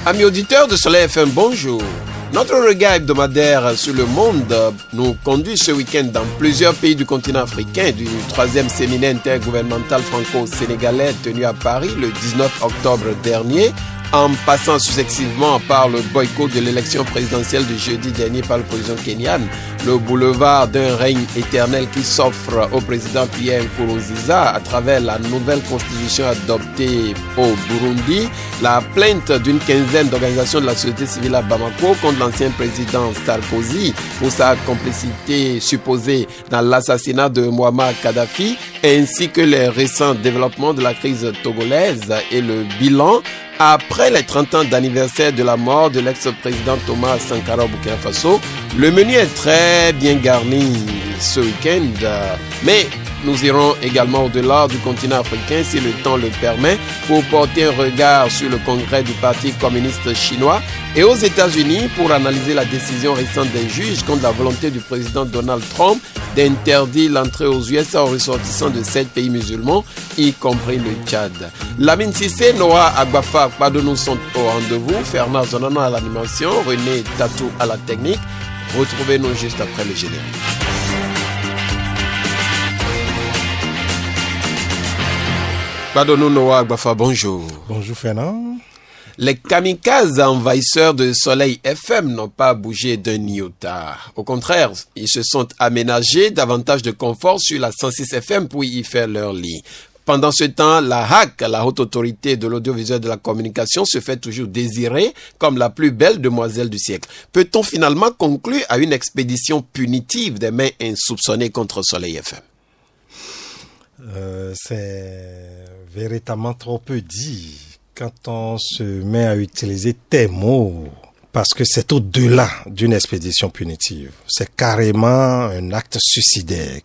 Amis auditeurs de Soleil FM, bonjour. Notre regard hebdomadaire sur le monde nous conduit ce week-end dans plusieurs pays du continent africain du 3e séminaire intergouvernemental franco-sénégalais tenu à Paris le 19 octobre dernier, en passant successivement par le boycott de l'élection présidentielle de jeudi dernier par l'opposition kenyane, le boulevard d'un règne éternel qui s'offre au président Pierre Nkurunziza à travers la nouvelle constitution adoptée au Burundi, la plainte d'une quinzaine d'organisations de la société civile à Bamako contre l'ancien président Sarkozy pour sa complicité supposée dans l'assassinat de Muammar Kadhafi, ainsi que les récents développements de la crise togolaise et le bilan après les 30 ans d'anniversaire de la mort de l'ex-président Thomas Sankara au Burkina Faso. Le menu est très bien garni ce week-end, mais nous irons également au-delà du continent africain si le temps le permet pour porter un regard sur le congrès du Parti communiste chinois et aux États-Unis pour analyser la décision récente des juges contre la volonté du président Donald Trump d'interdire l'entrée aux USA aux ressortissants de 7 pays musulmans, y compris le Tchad. Lamine Sissé, Noah Agbafa, Padonou sont au rendez-vous, Fernand Zonano à l'animation, René Tatou à la technique. Retrouvez-nous juste après le générique. Padonou Noah Agbafa, bonjour. Bonjour Fernand. Les kamikazes envahisseurs de Soleil FM n'ont pas bougé d'un iota. Au contraire, ils se sont aménagés davantage de confort sur la 106 FM pour y faire leur lit. Pendant ce temps, la HAC, la Haute Autorité de l'Audiovisuel et de la Communication, se fait toujours désirer comme la plus belle demoiselle du siècle. Peut-on finalement conclure à une expédition punitive des mains insoupçonnées contre Soleil FM? C'est véritablement trop peu dit quand on se met à utiliser tes mots, parce que c'est au-delà d'une expédition punitive. C'est carrément un acte suicidaire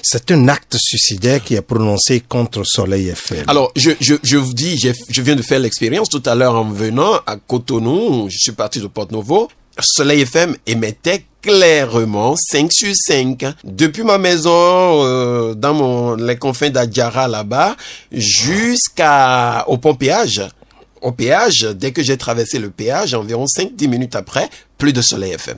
c'est un acte suicidaire qui est prononcé contre Soleil FM. Alors, je vous dis, je viens de faire l'expérience tout à l'heure en venant à Cotonou, je suis parti de Porto-Novo. Soleil FM émettait clairement 5 sur 5. Depuis ma maison, dans les confins d'Adjara là-bas, jusqu'au pont péage. Au péage, dès que j'ai traversé le péage, environ 5-10 minutes après, plus de Soleil FM.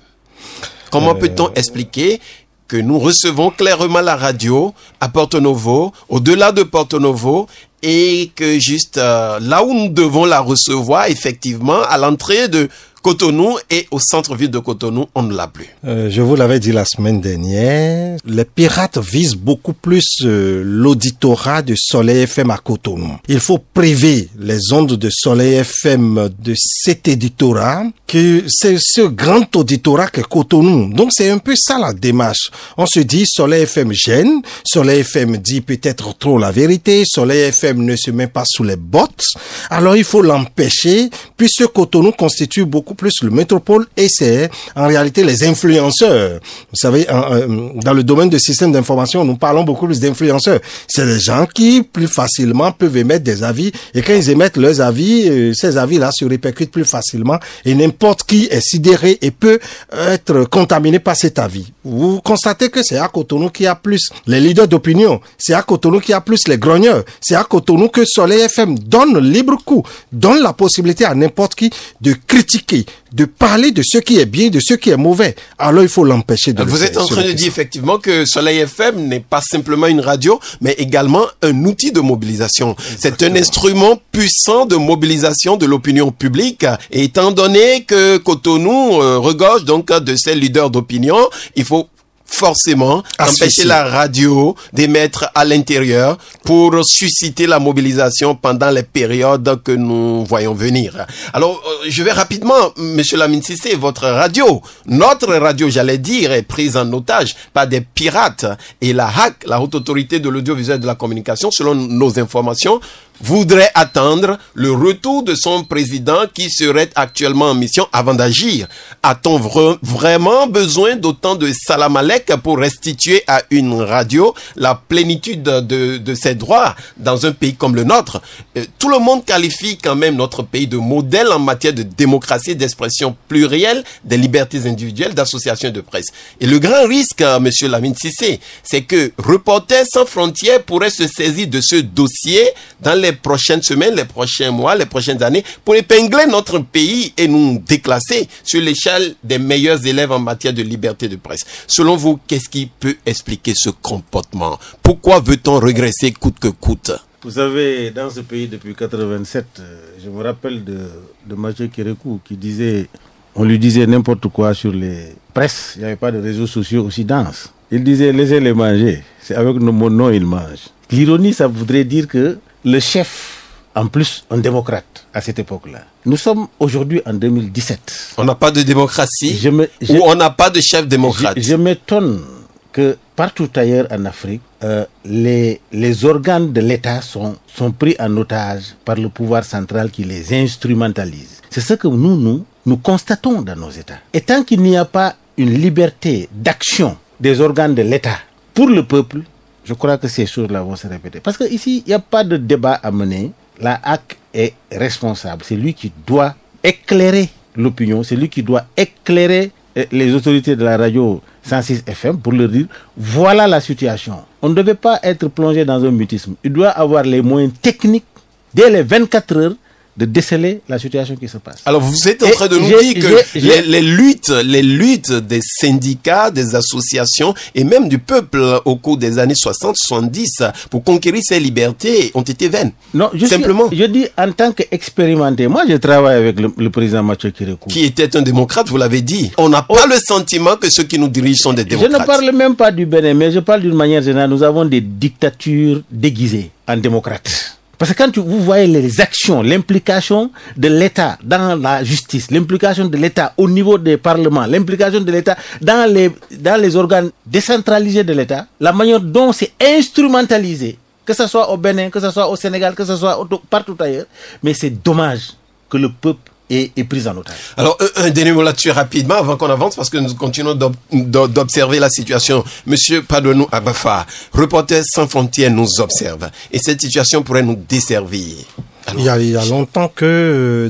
Comment peut-on expliquer que nous recevons clairement la radio à Porto-Novo, au-delà de Porto-Novo, et que juste là où nous devons la recevoir, effectivement, à l'entrée de Cotonou et au centre-ville de Cotonou, on ne l'a plus. Je vous l'avais dit la semaine dernière, les pirates visent beaucoup plus l'auditorat de Soleil FM à Cotonou. Il faut priver les ondes de Soleil FM de cet éditorat, que c'est ce grand auditorat que Cotonou. Donc c'est un peu ça la démarche. On se dit Soleil FM gêne, Soleil FM dit peut-être trop la vérité, Soleil FM ne se met pas sous les bottes, alors il faut l'empêcher, puisque Cotonou constitue beaucoup plus le métropole et c'est en réalité les influenceurs. Vous savez, dans le domaine de système d'information, nous parlons beaucoup plus d'influenceurs. C'est des gens qui plus facilement peuvent émettre des avis et quand ils émettent leurs avis, ces avis-là se répercutent plus facilement et n'importe qui est sidéré et peut être contaminé par cet avis. Vous constatez que c'est à Cotonou qu'il y a plus les leaders d'opinion, c'est à Cotonou qu'il y a plus les grogneurs, c'est à Cotonou que Soleil FM donne libre coup, donne la possibilité à n'importe qui de critiquer, de parler de ce qui est bien, de ce qui est mauvais. Alors il faut l'empêcher de le faire. Vous êtes en train de dire effectivement que Soleil FM n'est pas simplement une radio, mais également un outil de mobilisation. Exactement. C'est un instrument puissant de mobilisation de l'opinion publique. Et étant donné que Cotonou regorge donc de ces leaders d'opinion, il faut forcément empêcher la radio d'émettre à l'intérieur pour susciter la mobilisation pendant les périodes que nous voyons venir. Alors, je vais rapidement, Monsieur Lamine Sissé, votre radio, notre radio, j'allais dire, est prise en otage par des pirates. Et la HAC, la Haute Autorité de l'Audiovisuel et de la Communication, selon nos informations, voudrait attendre le retour de son président qui serait actuellement en mission avant d'agir. A-t-on vraiment besoin d'autant de Salam Alek échec pour restituer à une radio la plénitude de ses droits dans un pays comme le nôtre. Tout le monde qualifie quand même notre pays de modèle en matière de démocratie, d'expression plurielle, des libertés individuelles, d'association de presse. Et le grand risque, monsieur Lamine Cissé, c'est que Reporters sans frontières pourrait se saisir de ce dossier dans les prochaines semaines, les prochains mois, les prochaines années, pour épingler notre pays et nous déclasser sur l'échelle des meilleurs élèves en matière de liberté de presse. Selon vous, qu'est-ce qui peut expliquer ce comportement? Pourquoi veut-on régresser coûte que coûte? Vous savez, dans ce pays depuis 87, je me rappelle de Mathieu Kérékou qui disait, on lui disait n'importe quoi sur les presses, il n'y avait pas de réseaux sociaux aussi denses. Il disait laissez-les manger, c'est avec mon nom ils mangent. L'ironie, ça voudrait dire que le chef, en plus un démocrate à cette époque-là. Nous sommes aujourd'hui en 2017. On n'a pas de démocratie ou on n'a pas de chef démocrate. Je m'étonne que partout ailleurs en Afrique, les organes de l'État sont pris en otage par le pouvoir central qui les instrumentalise. C'est ce que nous constatons dans nos États. Et tant qu'il n'y a pas une liberté d'action des organes de l'État pour le peuple, je crois que ces choses-là vont se répéter. Parce qu'ici, il n'y a pas de débat à mener. La HAC est responsable. C'est lui qui doit éclairer l'opinion. C'est lui qui doit éclairer les autorités de la radio 106 FM pour leur dire voilà la situation. On ne devait pas être plongé dans un mutisme. Il doit avoir les moyens techniques dès les 24 heures de déceler la situation qui se passe. Alors vous êtes en train de nous dire que les luttes des syndicats, des associations et même du peuple au cours des années 60-70 pour conquérir ces libertés ont été vaines. Non, je dis en tant qu'expérimenté, moi je travaille avec le président Mathieu Kérékou. Qui était un démocrate, vous l'avez dit. On n'a pas le sentiment que ceux qui nous dirigent sont des démocrates. Je ne parle même pas du Bénin, mais je parle d'une manière générale. Nous avons des dictatures déguisées en démocrates. Parce que quand vous voyez les actions, l'implication de l'État dans la justice, l'implication de l'État au niveau des parlements, l'implication de l'État dans les organes décentralisés de l'État, la manière dont c'est instrumentalisé, que ce soit au Bénin, que ce soit au Sénégal, que ce soit partout ailleurs, mais c'est dommage que le peuple est pris en otage. Alors, un dernier mot là-dessus rapidement avant qu'on avance parce que nous continuons d'observer la situation. Monsieur Padonou Abafa, Reporters sans frontières nous observe et cette situation pourrait nous desservir. Alors, il y a longtemps que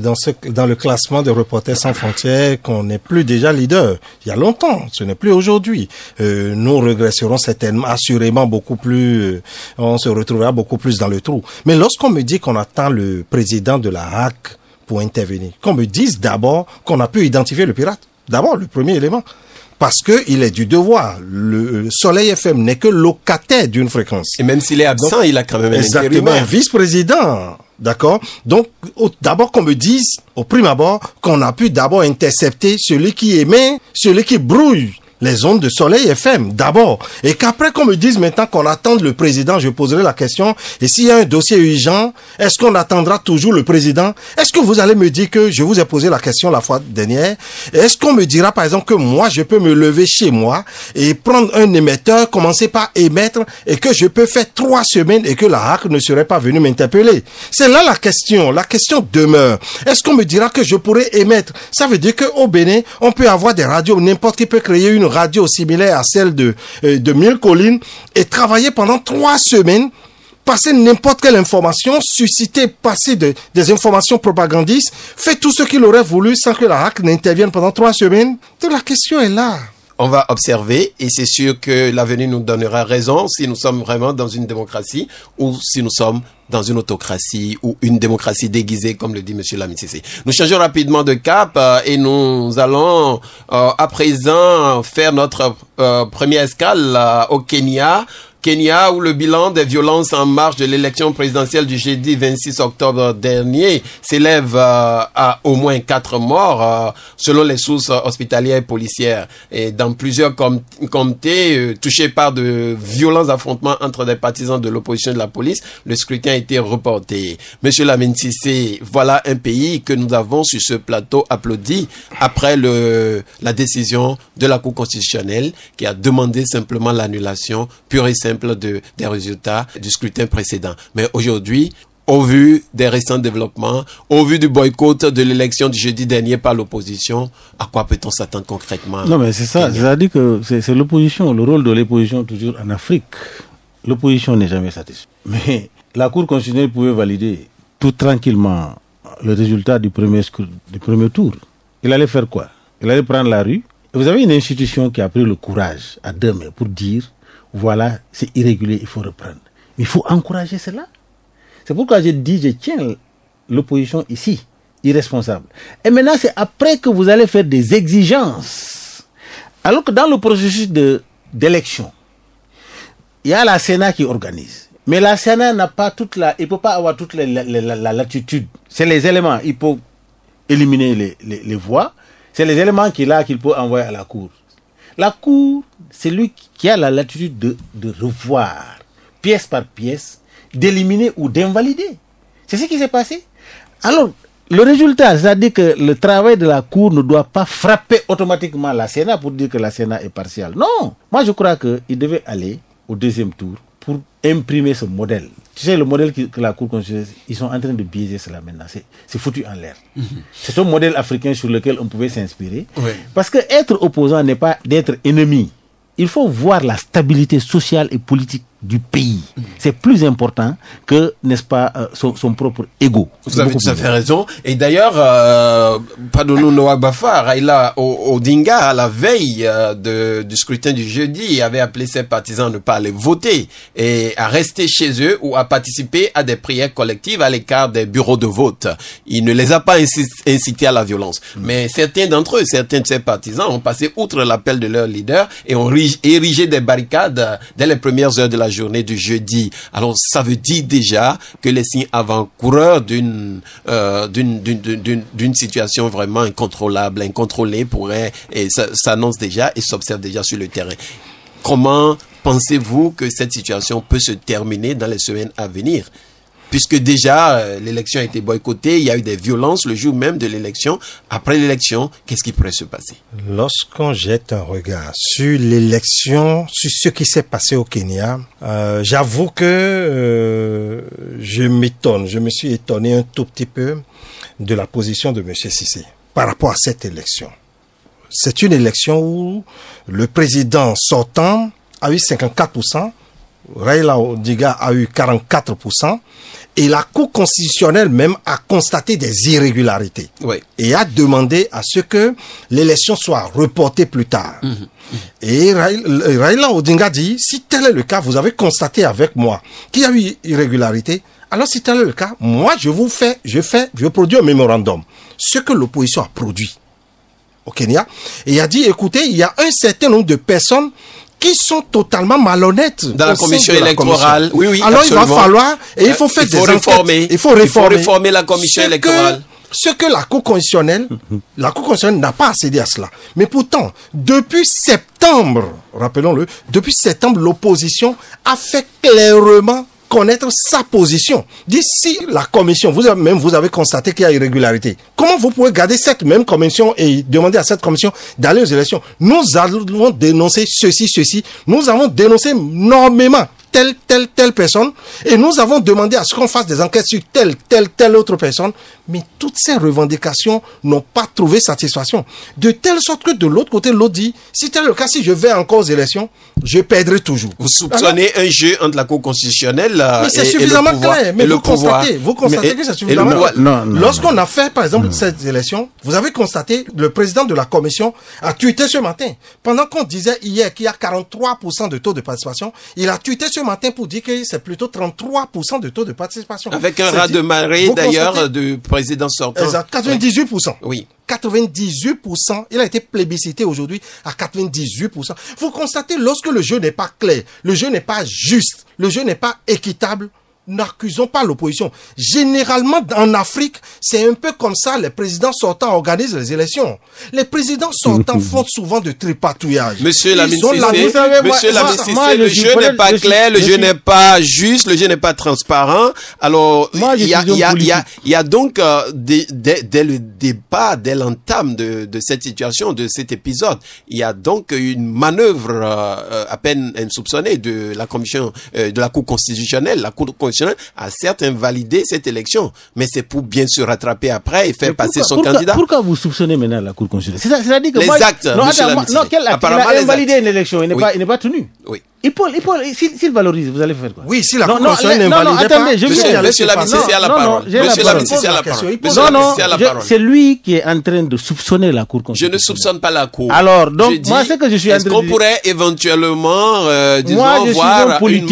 dans le classement de Reporters sans frontières qu'on n'est plus déjà leader. Il y a longtemps, ce n'est plus aujourd'hui. Nous régresserons certainement, assurément beaucoup plus, on se retrouvera beaucoup plus dans le trou. Mais lorsqu'on me dit qu'on attend le président de la HAC pour intervenir, qu'on me dise d'abord qu'on a pu identifier le pirate. D'abord, le premier élément. Parce que il est du devoir. Le Soleil FM n'est que locataire d'une fréquence. Et même s'il est absent, donc, il a quand même un exactement, un vice-président. D'accord? Donc, d'abord qu'on me dise, au prime abord, qu'on a pu d'abord intercepter celui qui émet, celui qui brouille les ondes de Soleil FM, d'abord. Et qu'après qu'on me dise maintenant qu'on attend le président, je poserai la question, et s'il y a un dossier urgent, est-ce qu'on attendra toujours le président? Est-ce que vous allez me dire que je vous ai posé la question la fois dernière? Est-ce qu'on me dira par exemple que moi, je peux me lever chez moi et prendre un émetteur, commencer par émettre, et que je peux faire 3 semaines et que la HAC ne serait pas venue m'interpeller? C'est là la question demeure. Est-ce qu'on me dira que je pourrais émettre? Ça veut dire qu'au Bénin, on peut avoir des radios, n'importe qui peut créer une radio similaire à celle de Mille Collines et travailler pendant 3 semaines, passer n'importe quelle information, susciter, passer des informations propagandistes, faire tout ce qu'il aurait voulu sans que la HAC n'intervienne pendant 3 semaines. Donc la question est là. On va observer et c'est sûr que l'avenir nous donnera raison si nous sommes vraiment dans une démocratie ou si nous sommes dans une autocratie ou une démocratie déguisée, comme le dit M. Lamine Cissé. Nous changeons rapidement de cap et nous allons à présent faire notre première escale au Kenya. Kenya, où le bilan des violences en marge de l'élection présidentielle du jeudi 26 octobre dernier s'élève à au moins 4 morts, selon les sources hospitalières et policières. Et dans plusieurs comtés touchés par de violents affrontements entre des partisans de l'opposition et de la police, le scrutin a été reporté. Monsieur Lamine Cissé, voilà un pays que nous avons sur ce plateau applaudi après la décision de la Cour constitutionnelle qui a demandé simplement l'annulation pure et simple des résultats du scrutin précédent. Mais aujourd'hui, au vu des récents développements, au vu du boycott de l'élection du jeudi dernier par l'opposition, à quoi peut-on s'attendre concrètement? Non, mais c'est ça. C'est-à-dire que c'est l'opposition, le rôle de l'opposition toujours en Afrique. L'opposition n'est jamais satisfaite. Mais la Cour constitutionnelle pouvait valider tout tranquillement le résultat du premier tour. Il allait faire quoi? Il allait prendre la rue. Et vous avez une institution qui a pris le courage à deux mains pour dire, voilà, c'est irrégulier, il faut reprendre. Mais il faut encourager cela. C'est pourquoi j'ai dit, je tiens l'opposition ici, irresponsable. Et maintenant, c'est après que vous allez faire des exigences. Alors que dans le processus d'élection, il y a la Sénat qui organise. Mais la Sénat n'a pas il ne peut pas avoir toute la latitude. C'est les éléments. Il peut éliminer les voix. C'est les éléments qu'il peut envoyer à la Cour. La Cour, c'est lui qui a la latitude de revoir, pièce par pièce, d'éliminer ou d'invalider. C'est ce qui s'est passé. Alors, le résultat, c'est-à-dire que le travail de la Cour ne doit pas frapper automatiquement la Sénat pour dire que la Sénat est partiale. Non. Moi, je crois qu'il devait aller au deuxième tour pour imprimer ce modèle. Tu sais, le modèle que la Cour constitutionnelle, ils sont en train de biaiser cela maintenant. C'est foutu en l'air. C'est un modèle africain sur lequel on pouvait s'inspirer. Oui. Parce que être opposant n'est pas d'être ennemi. Il faut voir la stabilité sociale et politique du pays. C'est plus important que, n'est-ce pas, son propre ego. Vous avez tout à fait raison. Et d'ailleurs, pardonnons Noah Bafa, Raila Odinga, à la veille du scrutin du jeudi, avait appelé ses partisans à ne pas aller voter et à rester chez eux ou à participer à des prières collectives à l'écart des bureaux de vote. Il ne les a pas incités à la violence. Mais certains d'entre eux, certains de ses partisans ont passé outre l'appel de leur leader et ont érigé des barricades dès les premières heures de la journée du jeudi. Alors, ça veut dire déjà que les signes avant-coureurs d'une situation vraiment incontrôlable, incontrôlée s'annoncent déjà et s'observent déjà sur le terrain. Comment pensez-vous que cette situation peut se terminer dans les semaines à venir? Puisque déjà, l'élection a été boycottée, il y a eu des violences le jour même de l'élection. Après l'élection, qu'est-ce qui pourrait se passer? Lorsqu'on jette un regard sur l'élection, sur ce qui s'est passé au Kenya, j'avoue que je me suis étonné un tout petit peu de la position de M. Sissi par rapport à cette élection. C'est une élection où le président sortant a eu 54%, Raila Odinga a eu 44%, et la Cour constitutionnelle même a constaté des irrégularités. Oui. Et a demandé à ce que l'élection soit reportée plus tard. Et Raila Odinga dit, si tel est le cas, vous avez constaté avec moi qu'il y a eu irrégularité, alors si tel est le cas, moi je produis un mémorandum. Ce que l'opposition a produit au Kenya, et il a dit, écoutez, il y a un certain nombre de personnes qui sont totalement malhonnêtes dans la commission électorale. Oui, alors absolument. Il va falloir, et il faut faire des enquêtes. Il faut réformer la commission électorale. Ce que la Cour constitutionnelle n'a pas accédé à cela. Mais pourtant, depuis septembre, rappelons-le, depuis septembre, l'opposition a fait clairement connaître sa position. D'ici la commission, vous avez constaté qu'il y a irrégularité. Comment vous pouvez garder cette même commission et demander à cette commission d'aller aux élections? Nous allons dénoncer ceci. Nous avons dénoncé nommément telle personne et nous avons demandé à ce qu'on fasse des enquêtes sur telle autre personne. Mais toutes ces revendications n'ont pas trouvé satisfaction. De telle sorte que de l'autre côté, l'autre dit, si tel est le cas, si je vais encore aux élections, je perdrai toujours. Vous soupçonnez un jeu entre la Cour constitutionnelle mais c'est suffisamment clair. Mais vous constatez que c'est suffisamment clair. Lorsqu'on a fait, par exemple, cette élection, vous avez constaté, le président de la commission a tweeté ce matin. Pendant qu'on disait hier qu'il y a 43% de taux de participation, il a tweeté ce matin pour dire que c'est plutôt 33% de taux de participation. Avec un raz de marée, d'ailleurs, du président sortant. Exact, 98%. Oui. 98%. Il a été plébiscité aujourd'hui à 98%. Vous constatez, lorsque le jeu n'est pas clair, le jeu n'est pas juste, le jeu n'est pas équitable, n'accusons pas l'opposition. Généralement, en Afrique, c'est un peu comme ça, les présidents sortants organisent les élections. Les présidents sortants font souvent de tripatouillage. Monsieur Lamine Sissé, le jeu n'est pas clair, le jeu n'est pas juste, le jeu n'est pas transparent. Alors, il y a donc, dès le départ, dès l'entame de cette situation, de cet épisode, il y a donc une manœuvre à peine insoupçonnée de la commission, de la Cour constitutionnelle. La Cour constitutionnelle constitutionnelle a certes invalidé cette élection, mais c'est pour bien se rattraper après et faire passer son pourquoi, candidat. Pourquoi vous soupçonnez maintenant la Cour constitutionnelle? C'est-à-dire que les actes, non, monsieur Lamiti. non, quel acte? Apparemment, il a les invalidé actes. une élection, il n'est pas tenu. Oui. S'il valorise, vous allez faire quoi? Oui, si la Cour constitutionnelle non, n'invalidait pas... attendez, je viens. Monsieur Lamiti, c'est à la parole. Monsieur Lamiti, c'est à la parole. Monsieur Non, Lamiti, c'est à la parole. c'est lui qui est en train de soupçonner la Cour Je constitutionnelle. ne soupçonne pas la Cour. Alors, donc, Je dis, moi, c'est que je suis en est-ce train qu'on de dire... pourrait éventuellement, Moi, je suis voir homme politique.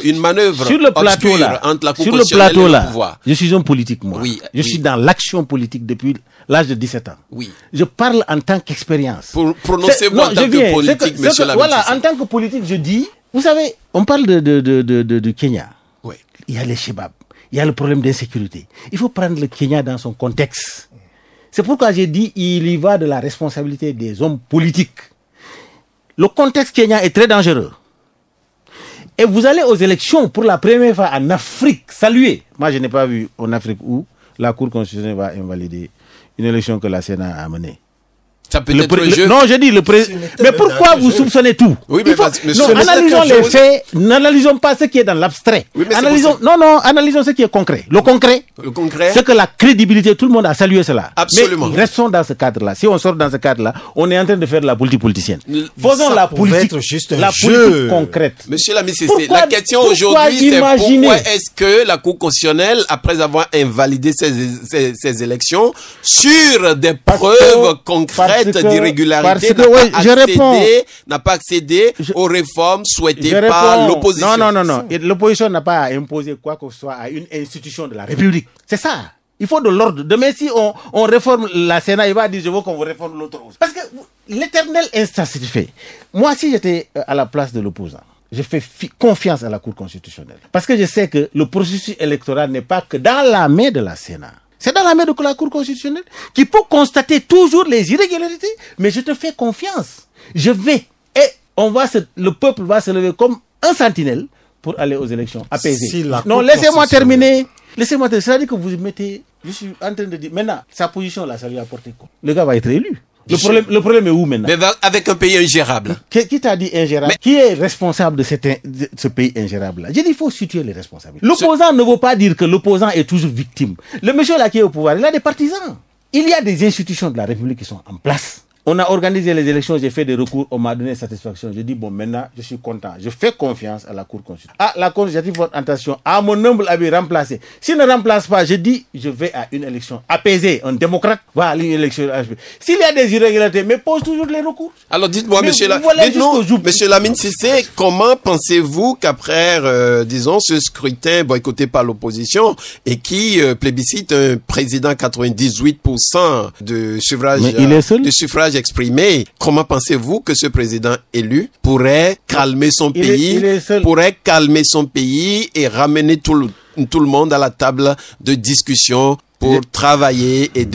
une manœuvre Sur le plateau obscure là, entre la Cour sur le constitutionnelle plateau et le là, pouvoir? je suis homme politique, moi. Oui, je suis dans l'action politique depuis l'âge de 17 ans. Oui. Je parle en tant qu'expérience. Prononcez-vous en tant que politique, monsieur Lamiti. Voilà, en tant que politique, je dis, vous savez, on parle du Kenya. Oui. Il y a les Chebab, il y a le problème d'insécurité. Il faut prendre le Kenya dans son contexte. C'est pourquoi j'ai dit, il y va de la responsabilité des hommes politiques. Le contexte Kenya est très dangereux. Et vous allez aux élections pour la première fois en Afrique, saluer. Moi, je n'ai pas vu en Afrique où la Cour constitutionnelle va invalider une élection que la Sénat a menée. Ça peut être un jeu. Non, je dis le président. Mais pourquoi vous soupçonnez tout? Oui, mais analysons les faits, n'analysons pas ce qui est dans l'abstrait. Oui, analysons ce qui est concret. Le concret, c'est que la crédibilité, tout le monde a salué cela. Absolument. Mais restons dans ce cadre-là. Si on sort dans ce cadre-là, on est en train de faire de la politique politicienne. Faisons la politique concrète. Monsieur Lamiti, la question aujourd'hui, c'est pourquoi est-ce que la Cour constitutionnelle, après avoir invalidé ces élections, sur des preuves concrètes d'irrégularité, n'a pas accédé aux réformes souhaitées par l'opposition. Non. L'opposition n'a pas à imposer quoi que ce soit à une institution de la République. C'est ça. Il faut de l'ordre. Demain, si on réforme la Sénat, il va dire je veux qu'on vous réforme l'autre. Parce que l'éternel insatisfait. Moi, si j'étais à la place de l'opposant, je fais confiance à la Cour constitutionnelle. Parce que je sais que le processus électoral n'est pas que dans la main de la Sénat. C'est dans la main de la Cour constitutionnelle qui peut constater toujours les irrégularités, mais je te fais confiance. Je vais, et le peuple va se lever comme un sentinelle pour aller aux élections apaisées. Non, laissez-moi terminer. C'est-à-dire que vous mettez, je suis en train de dire, maintenant, sa position là, ça lui a apporté quoi? Le gars va être élu. Le problème est où maintenant? Mais avec un pays ingérable. Qui t'a dit ingérable? Qui est responsable de ce pays ingérable-là? J'ai dit, il faut situer les responsables. L'opposant ne veut pas dire que l'opposant est toujours victime. Le monsieur là qui est au pouvoir, il a des partisans. Il y a des institutions de la République qui sont en place. On a organisé les élections, j'ai fait des recours, on m'a donné satisfaction. Je dis, bon, maintenant, je suis content. Je fais confiance à la Cour constitutionnelle. Ah, la Cour constitutionnelle, votre intention, à mon humble avis, remplacer. S'il ne remplace pas, je dis, je vais à une élection apaisée. Un démocrate va à une élection apaisée. S'il y a des irrégularités, mais pose toujours les recours. Alors, dites-moi, monsieur Lamiti, comment pensez-vous qu'après, disons, ce scrutin boycotté par l'opposition et qui plébiscite un président 98% de suffrage exprimé, comment pensez-vous que ce président élu pourrait calmer son pays, et ramener tout le monde à la table de discussion pour travailler et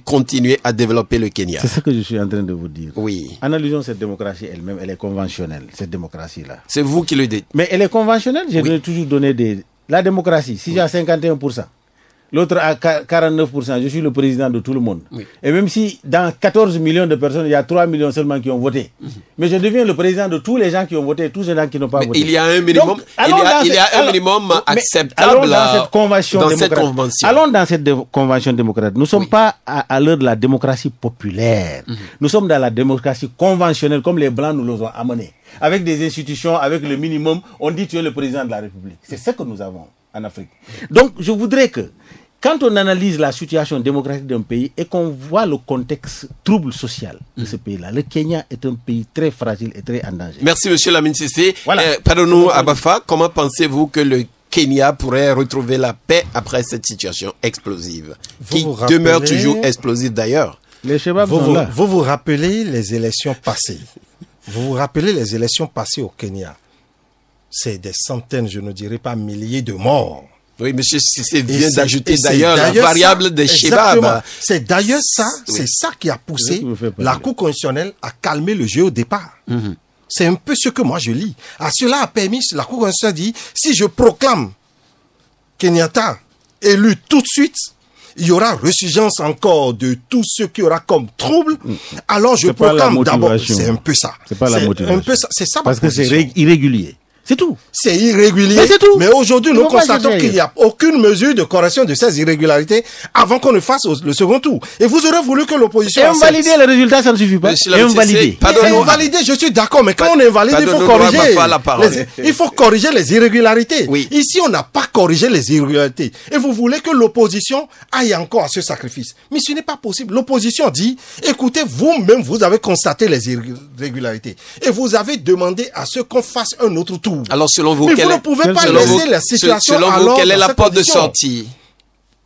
continuer à développer le Kenya? C'est ce que je suis en train de vous dire. Oui. Analysons cette démocratie elle-même, elle est conventionnelle, cette démocratie-là. C'est vous qui le dites. Mais elle est conventionnelle, j'ai toujours donné la démocratie, si j'ai 51%. L'autre à 49%. Je suis le président de tout le monde. Oui. Et même si dans 14 millions de personnes, il y a 3 millions seulement qui ont voté. Mais je deviens le président de tous les gens qui ont voté, tous les gens qui n'ont pas voté. Il y a un minimum, acceptable dans cette convention démocratique. Allons dans cette convention démocratique. Nous ne sommes pas à l'heure de la démocratie populaire. Nous sommes dans la démocratie conventionnelle, comme les Blancs nous l'ont amené. Avec des institutions, avec le minimum, on dit tu es le président de la République. C'est ce que nous avons en Afrique. Donc, je voudrais que, quand on analyse la situation démocratique d'un pays et qu'on voit le contexte trouble social de ce pays-là, le Kenya est un pays très fragile et très en danger. Merci, monsieur Lamiti. Voilà. Pardonnez-nous, Abafa, comment pensez-vous que le Kenya pourrait retrouver la paix après cette situation explosive, qui demeure toujours explosive d'ailleurs? Les Chebab sont là. Vous rappelez les élections passées. Vous rappelez les élections passées au Kenya. C'est des centaines, je ne dirais pas milliers de morts. Oui, monsieur Cissé vient d'ajouter d'ailleurs la variable des Chebab. C'est d'ailleurs ça, c'est ça qui a poussé la Cour constitutionnelle à calmer le jeu au départ. C'est un peu ce que moi je lis. Cela a permis, la Cour constitutionnelle dit, si je proclame Kenyatta élu tout de suite, il y aura ressurgence encore de tout ce qui aura comme trouble. Alors je proclame d'abord. C'est un peu ça. C'est pas la motivation. C'est ça. Parce que c'est irrégulier. C'est tout. C'est irrégulier. Mais c'est tout. Mais aujourd'hui, nous Ils vont pas constatons chercher. qu'il n'y a aucune mesure de correction de ces irrégularités avant qu'on ne fasse le second tour. Et vous aurez voulu que l'opposition Et accepte. invalider les résultats, ça ne suffit pas. Monsieur Et Lamine invalider. Cissé, pardon, Et nous- invalider, je suis d'accord, mais quand on invalide, il faut pardonne-nous, corriger. Rafa, la parole. Il faut corriger les irrégularités. Oui. Ici, on n'a pas corrigé les irrégularités. Et vous voulez que l'opposition aille encore à ce sacrifice. Mais ce n'est pas possible. L'opposition dit, écoutez, vous-même, vous avez constaté les irrégularités. Et vous avez demandé à ce qu'on fasse un autre tour. Alors, selon vous, Mais quelle vous ne est, pouvez pas selon laisser vous- la situation selon vous, alors quelle est dans la cette porte de condition. sortie?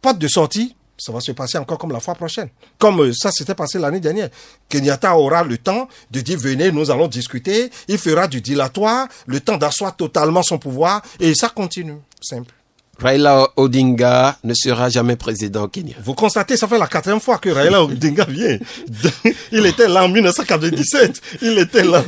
Porte de sortie, ça va se passer encore comme la fois prochaine. Comme ça s'était passé l'année dernière. Kenyatta aura le temps de dire, venez, nous allons discuter. Il fera du dilatoire, le temps d'asseoir totalement son pouvoir. Et ça continue. Simple. Raila Odinga ne sera jamais président au Kenya. Vous constatez, ça fait la 4e fois que Raila Odinga vient. Il était là en 1997. Il était là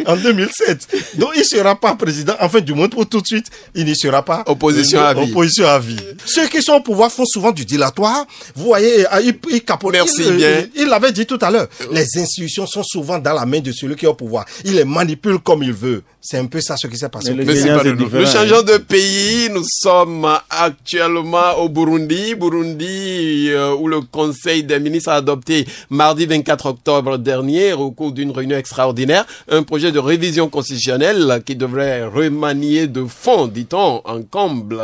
en 2007. Donc, il ne sera pas président. Enfin, du moins, pour tout de suite, il n'y sera pas. Opposition à vie. Opposition à vie. Ceux qui sont au pouvoir font souvent du dilatoire. Vous voyez, il capote. Merci bien. Il l'avait dit tout à l'heure. Les institutions sont souvent dans la main de celui qui est au pouvoir. Il les manipule comme il veut. C'est un peu ça ce qui s'est passé. Mais le Merci, Kenya, c'est pardon. différent, Nous changeons de pays. Nous sommes actuellement au Burundi. Burundi, où le Conseil des ministres a adopté mardi 24 octobre dernier, au cours d'une réunion extraordinaire, un projet de révision constitutionnelle qui devrait remanier de fond, dit-on,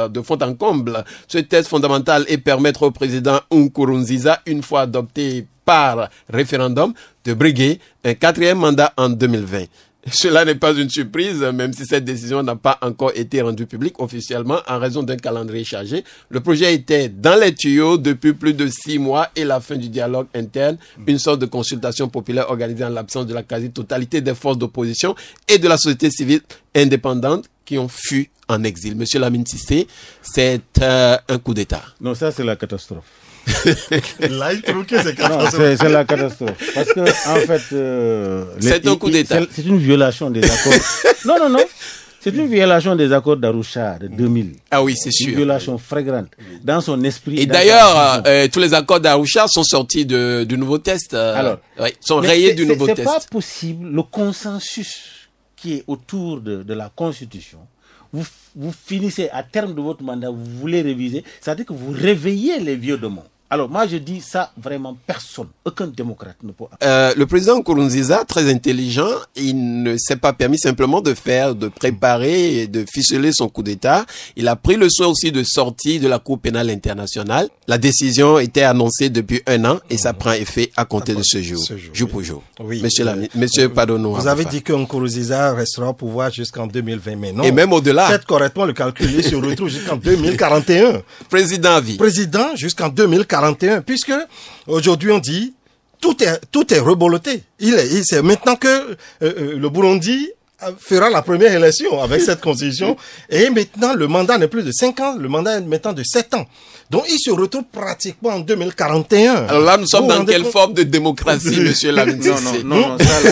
de fond en comble, ce texte fondamental et permettre au président Nkurunziza, une fois adopté par référendum, de briguer un 4e mandat en 2020. Cela n'est pas une surprise, même si cette décision n'a pas encore été rendue publique officiellement en raison d'un calendrier chargé. Le projet était dans les tuyaux depuis plus de 6 mois et la fin du dialogue interne, une sorte de consultation populaire organisée en l'absence de la quasi-totalité des forces d'opposition et de la société civile indépendante qui ont fui en exil. Monsieur Lamine Cissé, c'est un coup d'État. Non, ça, c'est la catastrophe. Là, il trouve que c'est Non, c'est la catastrophe. Parce que, en fait, C'est un coup d'État. C'est une violation des accords. Non. C'est une violation des accords d'Arusha de 2000. Ah oui, c'est Une sûr. violation flagrante. Dans son esprit. Et dans sa d'ailleurs, vision. tous les accords d'Arusha sont sortis du nouveau test. Alors, sont mais rayés du nouveau test. C'est pas possible. Le consensus qui est autour de la Constitution, vous finissez à terme de votre mandat, vous voulez réviser, c'est-à-dire que vous réveillez les vieux démons. Alors moi je dis ça, vraiment personne, aucun démocrate ne peut. Le président Nkurunziza, très intelligent, il ne s'est pas permis simplement de préparer et de ficeler son coup d'État. Il a pris le soin aussi de sortie de la Cour pénale internationale. La décision était annoncée depuis 1 an et ça prend effet à compter de ce jour. Jour pour jour. Oui. Monsieur Padono. Vous avez dit que Nkurunziza restera au pouvoir jusqu'en 2020, mais non. Et même au-delà. Faites correctement le calcul, il se retrouve jusqu'en 2041. Président à vie. Président jusqu'en 2041, puisque aujourd'hui on dit tout est reboloté. C'est maintenant que le Burundi fera la première élection avec cette constitution et maintenant le mandat n'est plus de 5 ans, le mandat est maintenant de 7 ans. Donc il se retrouve pratiquement en 2041. Alors là, nous sommes Vous dans vous rendez quelle compte? forme de démocratie, monsieur Lamine Cissé? Non, ça là.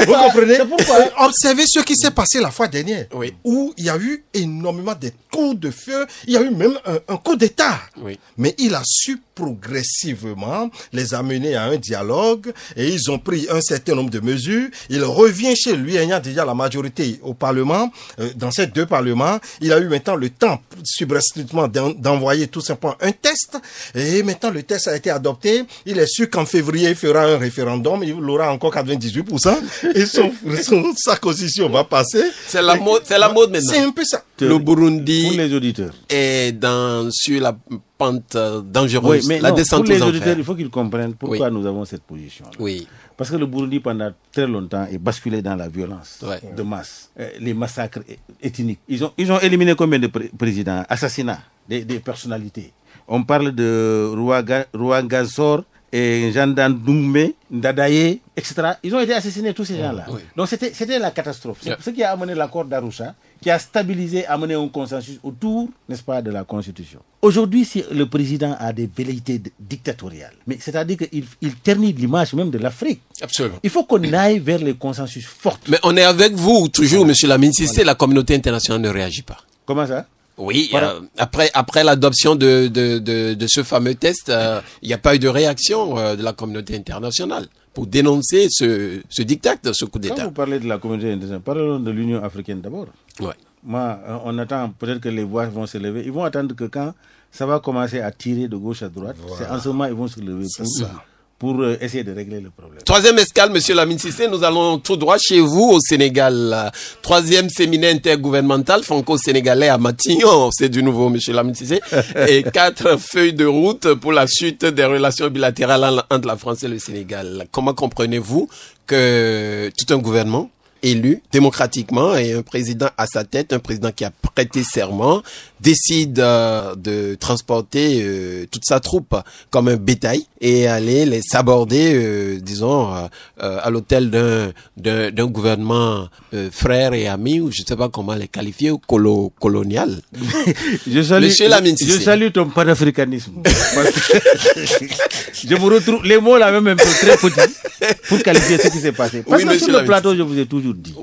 Vous comprenez? C'est pourquoi. Observez ce qui s'est passé la fois dernière, Oui. où il y a eu énormément de coups de feu, il y a eu même un coup d'État. Oui. Mais il a su progressivement les amener à un dialogue et ils ont pris un certain nombre de mesures. Il revient chez lui, ayant déjà la majorité au Parlement, dans ces 2 parlements. Il a eu maintenant le temps, subrepticement, d'envoyer tout simplement un test. Et maintenant, le test a été adopté. Il est sûr qu'en février, il fera un référendum. Il aura encore 98%. Et sa constitution va passer. C'est la mode maintenant. C'est un peu ça. Le Burundi Pour les auditeurs. est sur la pente dangereuse, Oui, mais la non, descente pour les aux auditeurs, enfers. il faut qu'ils comprennent pourquoi nous avons cette position. Oui. Parce que le Burundi, pendant très longtemps, est basculé dans la violence de masse, les massacres ethniques. Ils ont éliminé combien de présidents, assassinats, des personnalités. On parle de Rwagasore et Jandan Doumbé, Ndadaye, etc. Ils ont été assassinés, tous ces gens-là. Oui. Donc c'était la catastrophe. C'est ce qui a amené l'accord d'Arusha, qui a stabilisé, amené un consensus autour, n'est-ce pas, de la Constitution. Aujourd'hui, si le président a des velléités dictatoriales, mais c'est-à-dire qu'il ternit l'image même de l'Afrique. Absolument. Il faut qu'on aille vers les consensus forts. Mais on est avec vous toujours, monsieur Lamine Cissé. La communauté internationale ne réagit pas. Comment ça? Oui, Voilà. après l'adoption de ce fameux test, il n'y a pas eu de réaction de la communauté internationale. pour dénoncer ce diktat, ce coup d'État. Quand vous parlez de la communauté internationale, parlons de l'Union africaine d'abord. Ouais. Moi, on attend peut-être que les voix vont se lever. Ils vont attendre que quand ça va commencer à tirer de gauche à droite, c'est en ce moment ils vont se lever pour essayer de régler le problème. Troisième escale, Monsieur Lamine Cissé, nous allons tout droit chez vous au Sénégal. Troisième séminaire intergouvernemental franco-sénégalais à Matignon, c'est du nouveau, Monsieur Lamine Cissé. Et 4 feuilles de route pour la suite des relations bilatérales entre la France et le Sénégal. Comment comprenez-vous que tout un gouvernement élu démocratiquement et un président à sa tête, un président qui a prêté serment, décide de transporter toute sa troupe comme un bétail et aller les saborder, disons, à l'hôtel d'un gouvernement frère et ami, ou je ne sais pas comment les qualifier, ou colonial. Monsieur Lamine Cissé. Je salue ton panafricanisme. Je vous retrouve les mots là même un peu très petits pour qualifier ce qui s'est passé. Parce que sur le plateau, je vous ai toujours dit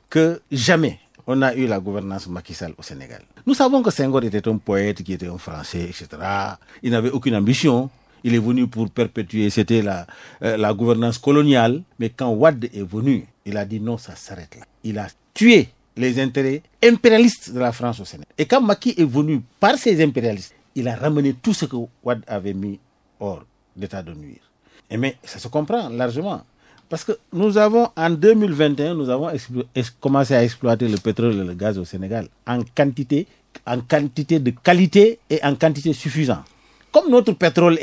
que jamais on n'a eu la gouvernance Macky Sall au Sénégal. Nous savons que Senghor était un poète, qui était un Français, etc. Il n'avait aucune ambition. Il est venu pour perpétuer, c'était la gouvernance coloniale. Mais quand Wade est venu, il a dit non, ça s'arrête là. Il a tué les intérêts impérialistes de la France au Sénégal. Et quand Macky est venu par ces impérialistes, il a ramené tout ce que Wade avait mis hors d'état de nuire. Et mais ça se comprend largement. Parce que nous avons, en 2021, nous avons commencé à exploiter le pétrole et le gaz au Sénégal en quantité de qualité et en quantité suffisante. Comme notre pétrole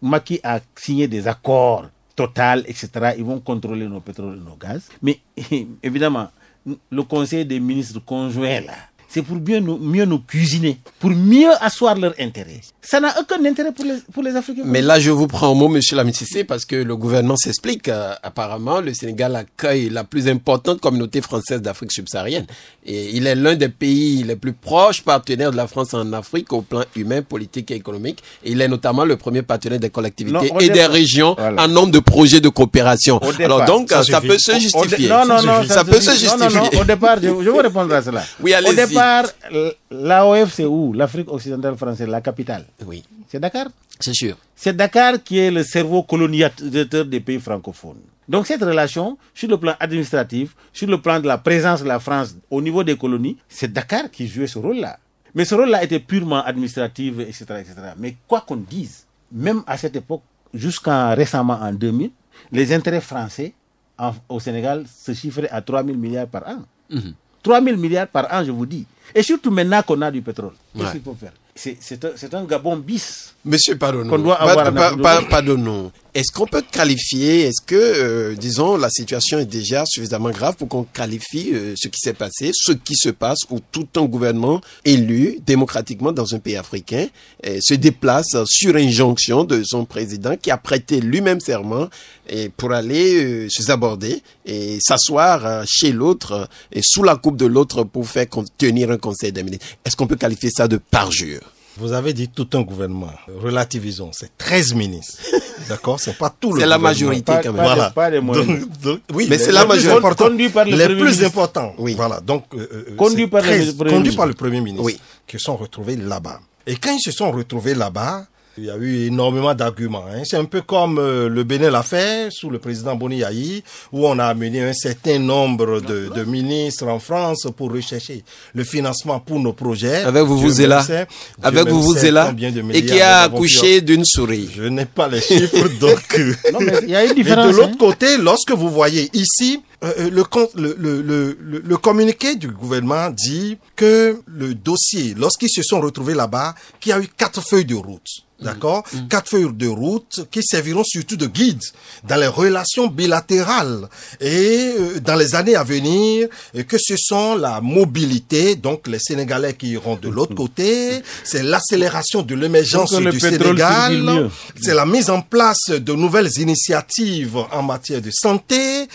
Macky a signé des accords Total, etc., ils vont contrôler nos pétroles et nos gaz. Mais évidemment, le conseil des ministres conjoints là, c'est pour mieux nous cuisiner, pour mieux asseoir leur intérêt. Ça n'a aucun intérêt pour les Africains. Mais là, je vous prends au mot, Monsieur Lamine Cissé, parce que le gouvernement s'explique. Apparemment, le Sénégal accueille la plus importante communauté française d'Afrique subsaharienne. Et il est l'un des pays les plus proches partenaires de la France en Afrique au plan humain, politique et économique. Et il est notamment le premier partenaire des collectivités des régions en nombre de projets de coopération. Alors donc, ça peut se justifier. Ça peut se justifier. Au départ, je vais répondre à cela. Oui, allez-y. L'AOF, c'est où? L'Afrique occidentale française, la capitale. Oui. C'est Dakar? C'est sûr. C'est Dakar qui est le cerveau colonisateur des pays francophones. Donc cette relation, sur le plan administratif, sur le plan de la présence de la France au niveau des colonies, c'est Dakar qui jouait ce rôle-là. Mais ce rôle-là était purement administratif, etc., etc. Mais quoi qu'on dise, même à cette époque, jusqu'à récemment en 2000, les intérêts français au Sénégal se chiffraient à 3 000 milliards par an. 3 000 milliards par an, je vous dis. Et surtout maintenant qu'on a du pétrole. Qu'est-ce qu'il faut faire? C'est un Gabon bis. Monsieur Pardonneau, qu'on doit avoir pardonneau. Est-ce qu'on peut qualifier, est-ce que, disons, la situation est déjà suffisamment grave pour qu'on qualifie ce qui s'est passé, ce qui se passe, où tout un gouvernement élu démocratiquement dans un pays africain se déplace sur injonction de son président qui a prêté lui-même serment pour aller se saborder et s'asseoir chez l'autre et sous la coupe de l'autre pour faire tenir un conseil des ministres. Est-ce qu'on peut qualifier ça de parjure? Vous avez dit tout un gouvernement. Relativisons, c'est 13 ministres. D'accord? C'est pas tout le gouvernement. C'est la majorité quand même. Voilà. Pas des moyens. Oui, mais c'est la majorité. Les plus importants. Oui. Voilà. Donc, conduits par le Premier ministre. Oui. Qui se sont retrouvés là-bas. Et quand ils se sont retrouvés là-bas, il y a eu énormément d'arguments. C'est un peu comme le Bénin l'a fait sous le président Boni Yayi, où on a amené un certain nombre de ministres en France pour rechercher le financement pour nos projets. Avec Vuvuzela. Et qui a accouché d'une souris. Je n'ai pas les chiffres, donc. Non, mais il y a une différence. Mais de l'autre côté, lorsque vous voyez ici, le communiqué du gouvernement dit que le dossier, lorsqu'ils se sont retrouvés là-bas, qu'il y a eu 4 feuilles de route. D'accord? 4 feuilles de route qui serviront surtout de guide dans les relations bilatérales et dans les années à venir, et que ce sont la mobilité, donc les Sénégalais qui iront de l'autre côté, c'est l'accélération de l'émergence du Sénégal, c'est la mise en place de nouvelles initiatives en matière de santé,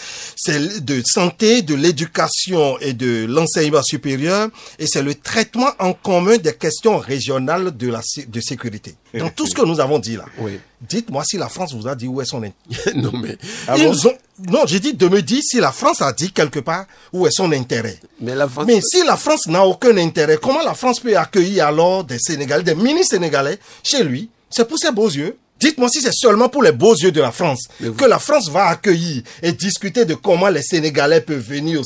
de l'éducation et de l'enseignement supérieur, et c'est le traitement en commun des questions régionales de sécurité. Dans tout ce que nous avons dit là. Oui. Dites-moi si la France vous a dit où est son intérêt. Non, mais. Non, j'ai dit de me dire si la France a dit quelque part où est son intérêt. Mais si la France n'a aucun intérêt, comment la France peut accueillir alors des Sénégalais, des mini-Sénégalais chez lui? C'est pour ses beaux yeux. Dites-moi si c'est seulement pour les beaux yeux de la France que la France va accueillir et discuter de comment les Sénégalais peuvent venir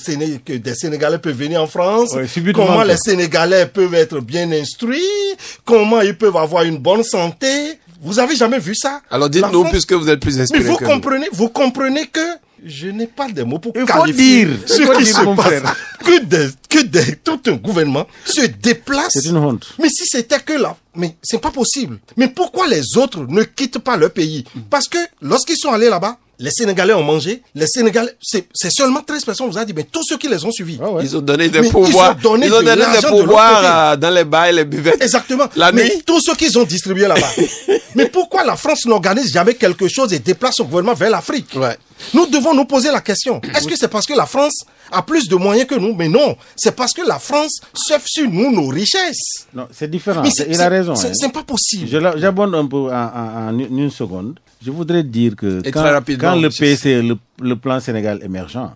que des Sénégalais peuvent venir en France, comment les Sénégalais peuvent être bien instruits, comment ils peuvent avoir une bonne santé. Vous avez jamais vu ça? Alors dites-nous, puisque vous êtes plus inspiré. Mais vous comprenez que je n'ai pas de mots pour qualifier ce qui se passe. Tout un gouvernement se déplace. C'est une honte. Mais si c'était que là, mais c'est pas possible. Mais pourquoi les autres ne quittent pas leur pays? Parce que lorsqu'ils sont allés là-bas, les Sénégalais ont mangé. Les Sénégalais, c'est seulement 13 personnes, vous avez dit, mais tous ceux qui les ont suivis. Ah ouais. Ils ont donné des pouvoirs. Ils ont donné des pouvoirs dans les bars et les buvettes. Exactement. Mais tous ceux qu'ils ont distribués là-bas. Mais pourquoi la France n'organise jamais quelque chose et déplace son gouvernement vers l'Afrique? Ouais. Nous devons nous poser la question. Est-ce que c'est parce que la France a plus de moyens que nous? Mais non. C'est parce que la France surfe sur nous nos richesses. Non, c'est différent. Il a raison. C'est pas possible. J'abonde un peu en une seconde. Je voudrais dire que quand le PC, le plan Sénégal émergent,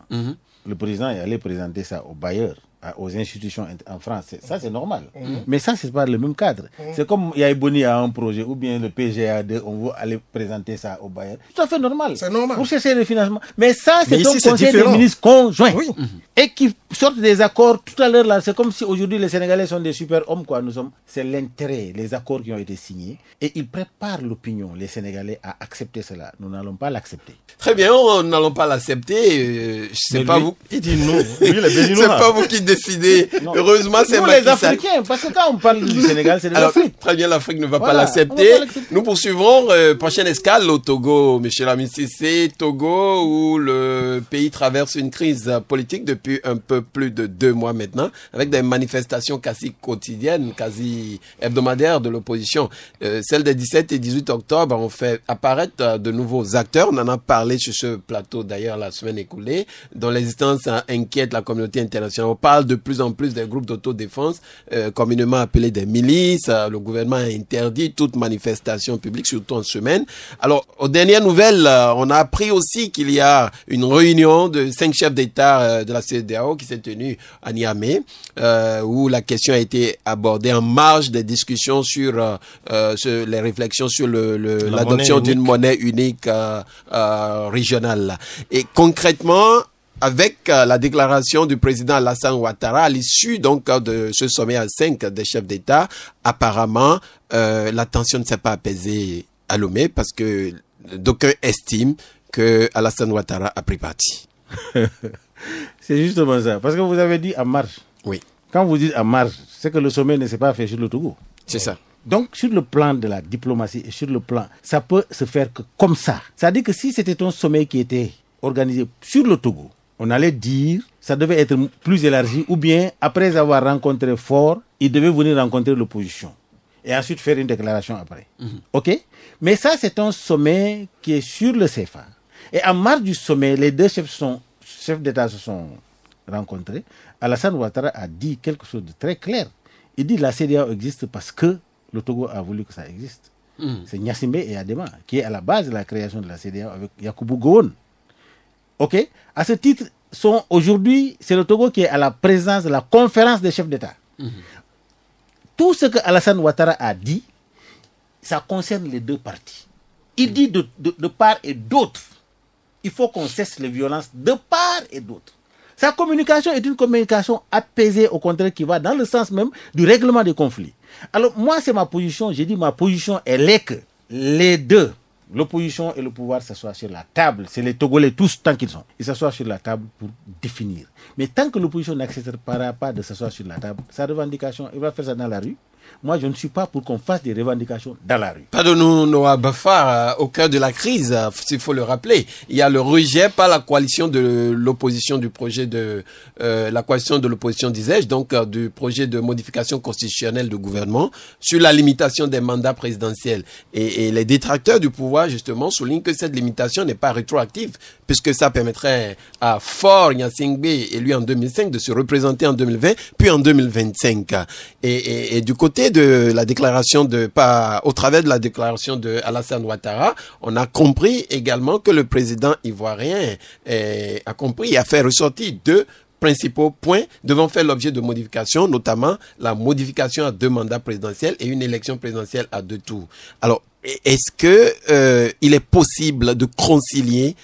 le président est allé présenter ça aux bailleurs, aux institutions en France. Ça, c'est normal. Mais ça, c'est pas le même cadre. C'est comme Yaïboni a un projet, ou bien le PGA2, on veut aller présenter ça aux bailleurs. C'est tout à fait normal. C'est normal. Pour chercher le financement. Mais ça, c'est un conseil des ministres conjoint. Oui. Et qui sortent des accords tout à l'heure là. C'est comme si aujourd'hui les Sénégalais sont des super hommes, quoi. C'est l'intérêt, les accords qui ont été signés. Et ils préparent l'opinion, les Sénégalais, à accepter cela. Nous n'allons pas l'accepter. Très bien, nous n'allons pas l'accepter. C'est pas vous. Il dit non. C'est pas vous qui décidez. Non. Heureusement, c'est nous les Africains, parce que quand on parle du Sénégal, c'est de l'Afrique. Très bien, l'Afrique ne va pas l'accepter. Nous poursuivrons. Prochaine escale au Togo, Michel Amisissé. Togo, où le pays traverse une crise politique depuis un peu plus de 2 mois maintenant, avec des manifestations quasi quotidiennes, quasi hebdomadaires de l'opposition. Celles des 17 et 18 octobre ont fait apparaître de nouveaux acteurs. On en a parlé sur ce plateau d'ailleurs la semaine écoulée, dont l'existence inquiète la communauté internationale. On parle de plus en plus des groupes d'autodéfense, communément appelés des milices. Le gouvernement a interdit toute manifestation publique, surtout en semaine. Alors, aux dernières nouvelles, on a appris aussi qu'il y a une réunion de 5 chefs d'État de la CEDEAO qui s'est tenue à Niamey, où la question a été abordée en marge des discussions sur les réflexions sur l'adoption d'une monnaie unique régionale. Et concrètement, avec la déclaration du président Alassane Ouattara à l'issue donc de ce sommet à 5 des chefs d'État, apparemment la tension ne s'est pas apaisée à Lomé parce que d'aucuns estiment que Alassane Ouattara a pris parti. C'est justement ça, parce que vous avez dit en marge. Oui. Quand vous dites en marge, c'est que le sommet ne s'est pas fait sur le Togo. C'est ça. Donc, sur le plan de la diplomatie et sur le plan, ça peut se faire que comme ça. C'est-à-dire que si c'était un sommet qui était organisé sur le Togo, on allait dire, ça devait être plus élargi, ou bien, après avoir rencontré Faure, il devait venir rencontrer l'opposition. Et ensuite faire une déclaration après. OK? Mais ça, c'est un sommet qui est sur le CFA. Et en marge du sommet, les deux chefs d'État se sont rencontrés. Alassane Ouattara a dit quelque chose de très clair. Il dit que la CEDEAO existe parce que le Togo a voulu que ça existe. C'est Gnassingbé et Adema qui est à la base de la création de la CEDEAO avec Yakubu Gowon. OK? À ce titre, aujourd'hui, c'est le Togo qui est à la présence de la conférence des chefs d'État. Tout ce que Alassane Ouattara a dit, ça concerne les deux parties. Il dit de part et d'autre, il faut qu'on cesse les violences de part et d'autre. Sa communication est une communication apaisée, au contraire, qui va dans le sens même du règlement des conflits. Alors, moi, c'est ma position. J'ai dit, ma position, elle est que les deux, l'opposition et le pouvoir, s'assoient sur la table. C'est les Togolais, tous, tant qu'ils sont. Ils s'assoient sur la table pour définir. Mais tant que l'opposition n'acceptera pas de s'asseoir sur la table, sa revendication, il va faire ça dans la rue. Moi, je ne suis pas pour qu'on fasse des revendications dans la rue. Pardonnez-nous, Noah Bafar, au cœur de la crise, s'il faut le rappeler, il y a le rejet par la coalition de l'opposition du projet de la coalition de l'opposition, disais-je, donc du projet de modification constitutionnelle du gouvernement sur la limitation des mandats présidentiels. Et les détracteurs du pouvoir, justement, soulignent que cette limitation n'est pas rétroactive, puisque ça permettrait à Faure Gnassingbé, élu en 2005, de se représenter en 2020, puis en 2025. Et du côté de la déclaration au travers de la déclaration de Alassane Ouattara, on a compris également que le président ivoirien a compris et a fait ressortir 2 principaux points devant faire l'objet de modifications, notamment la modification à 2 mandats présidentiels et une élection présidentielle à 2 tours. Alors, est-ce que il est possible de concilier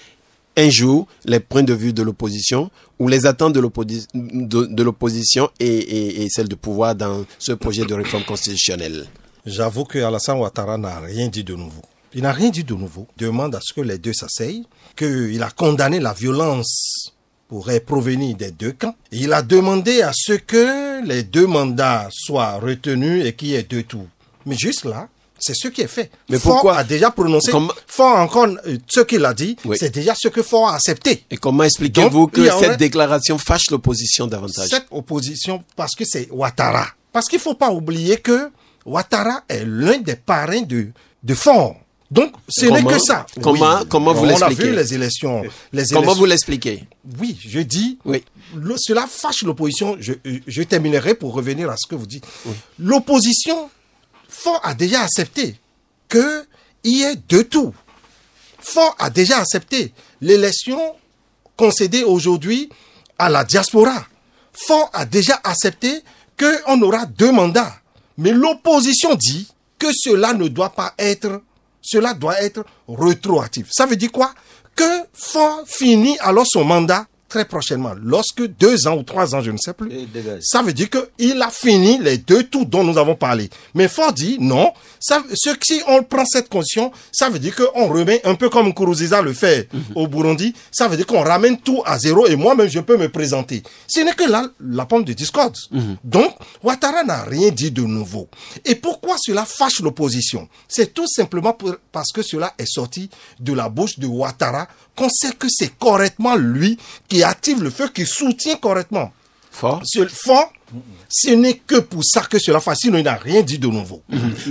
un jour les points de vue de l'opposition ou les attentes de l'opposition et celles du pouvoir dans ce projet de réforme constitutionnelle? J'avoue que Alassane Ouattara n'a rien dit de nouveau. Il n'a rien dit de nouveau. Il demande à ce que les deux s'asseyent, qu'il a condamné la violence pourrait provenir des deux camps. Il a demandé à ce que les deux mandats soient retenus et qu'il y ait deux tours. Mais juste là, c'est ce qui est fait. Mais Faure pourquoi a déjà prononcé. Faure encore, ce qu'il a dit, oui. c'est déjà ce que Faure a accepté. Et comment expliquez-vous que cette déclaration fâche l'opposition davantage? Cette opposition, parce que c'est Ouattara. Parce qu'il ne faut pas oublier que Ouattara est l'un des parrains de Faure. Donc, ce n'est que ça. Comment vous l'expliquez? On a vu les élections. Comment vous l'expliquez? Oui, je dis, oui. Cela fâche l'opposition. Je terminerai pour revenir à ce que vous dites. Oui. L'opposition, Faure a déjà accepté qu'il y ait deux tours. Faure a déjà accepté l'élection concédée aujourd'hui à la diaspora. Faure a déjà accepté qu'on aura deux mandats. Mais l'opposition dit que cela ne doit pas être... Cela doit être rétroactif. Ça veut dire quoi? Que Faure finit alors son mandat très prochainement. Lorsque 2 ans ou 3 ans, je ne sais plus. Ça veut dire qu'il a fini les deux tours dont nous avons parlé. Mais Faure dit non. Si on prend cette condition, ça veut dire qu'on remet un peu comme Nkurunziza le fait au Burundi. Ça veut dire qu'on ramène tout à zéro et moi-même je peux me présenter. Ce n'est que là la pomme de discorde. Donc, Ouattara n'a rien dit de nouveau. Et pourquoi cela fâche l'opposition? C'est tout simplement parce que cela est sorti de la bouche de Ouattara, qu'on sait que c'est correctement lui qui active le feu, qui soutient correctement. Faure. Ce n'est que pour ça que cela fâche, sinon il n'a rien dit de nouveau.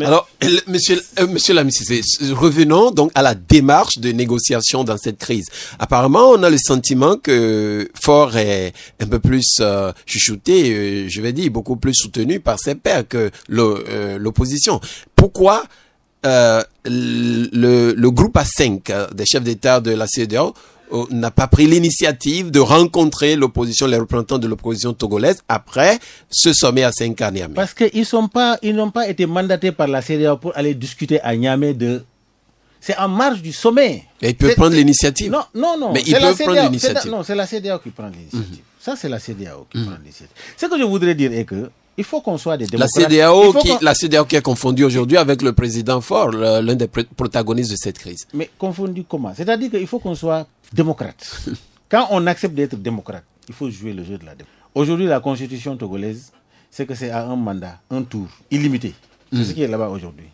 Alors, monsieur Lamississé, revenons donc à la démarche de négociation dans cette crise. Apparemment, on a le sentiment que Faure est un peu plus chuchoté, je vais dire, beaucoup plus soutenu par ses pairs que l'opposition. Pourquoi le groupe A5 des chefs d'État de la CEDEAO n'a pas pris l'initiative de rencontrer l'opposition, les représentants de l'opposition togolaise après ce sommet à 5 à Niamey? Parce qu'ils n'ont pas été mandatés par la CEDEAO pour aller discuter à Niamey de... C'est en marge du sommet. Et ils peuvent prendre l'initiative. Non. Mais ils peuvent prendre l'initiative. Non, c'est la CEDEAO qui prend l'initiative. Ça, c'est la CEDEAO qui prend l'initiative. Ce que je voudrais dire est que il faut qu'on soit des démocrates. La CEDEAO qui est confondue aujourd'hui avec le président Faure, l'un des protagonistes de cette crise. Mais confondue comment? C'est-à-dire qu'il faut qu'on soit démocrate. Quand on accepte d'être démocrate, il faut jouer le jeu de la démocratie. Aujourd'hui, la constitution togolaise, c'est que c'est à un mandat, un tour, illimité. C'est ce qui est là-bas aujourd'hui.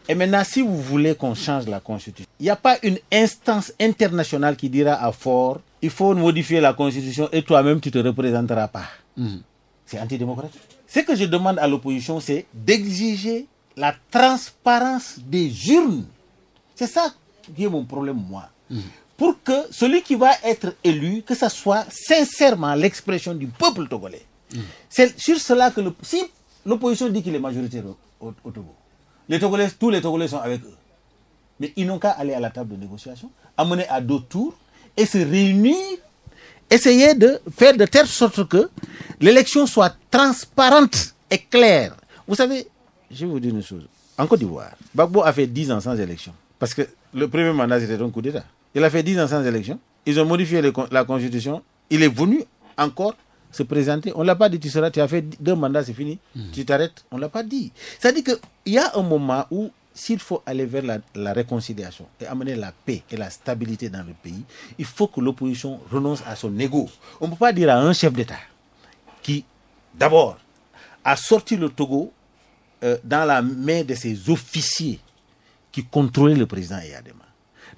Et maintenant, si vous voulez qu'on change la constitution, il n'y a pas une instance internationale qui dira à Faure, il faut modifier la constitution et toi-même, tu ne te représenteras pas. C'est antidémocratique. Ce que je demande à l'opposition, c'est d'exiger la transparence des urnes. C'est ça qui est mon problème, moi. Pour que celui qui va être élu, que ce soit sincèrement l'expression du peuple togolais. C'est sur cela que si l'opposition dit qu'il est majoritaire au Togo, tous les Togolais sont avec eux. Mais ils n'ont qu'à aller à la table de négociation, amener à 2 tours et se réunir, essayer de faire de telle sorte que l'élection soit transparente et claire. Vous savez, je vais vous dire une chose. En Côte d'Ivoire, Gbagbo a fait 10 ans sans élection. Parce que le premier mandat, c'était un coup d'État. Il a fait 10 ans sans élection. Ils ont modifié la constitution. Il est venu encore se présenter. On ne l'a pas dit, tu as fait 2 mandats, c'est fini. Tu t'arrêtes. On ne l'a pas dit. C'est-à-dire qu'il y a un moment où, s'il faut aller vers la réconciliation et amener la paix et la stabilité dans le pays, il faut que l'opposition renonce à son ego. On ne peut pas dire à un chef d'État qui, d'abord, a sorti le Togo dans la main de ses officiers qui contrôlaient le président Eyadema.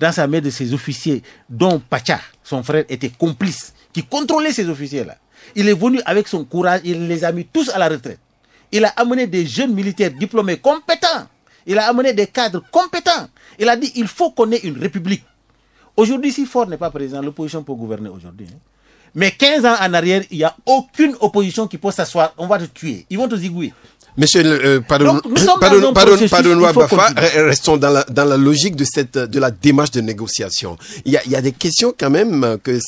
Dans sa main de ses officiers dont Pacha, son frère, était complice, qui contrôlait ces officiers-là. Il est venu avec son courage, il les a mis tous à la retraite. Il a amené des jeunes militaires diplômés compétents. Il a amené des cadres compétents. Il a dit il faut qu'on ait une république. Aujourd'hui, si Faure n'est pas président, l'opposition peut gouverner aujourd'hui. Mais 15 ans en arrière, il n'y a aucune opposition qui peut s'asseoir. On va te tuer. Ils vont te zigouiller. Monsieur, pardonne-moi, Bafa, restons dans la logique de la démarche de négociation. Il y a des questions quand même que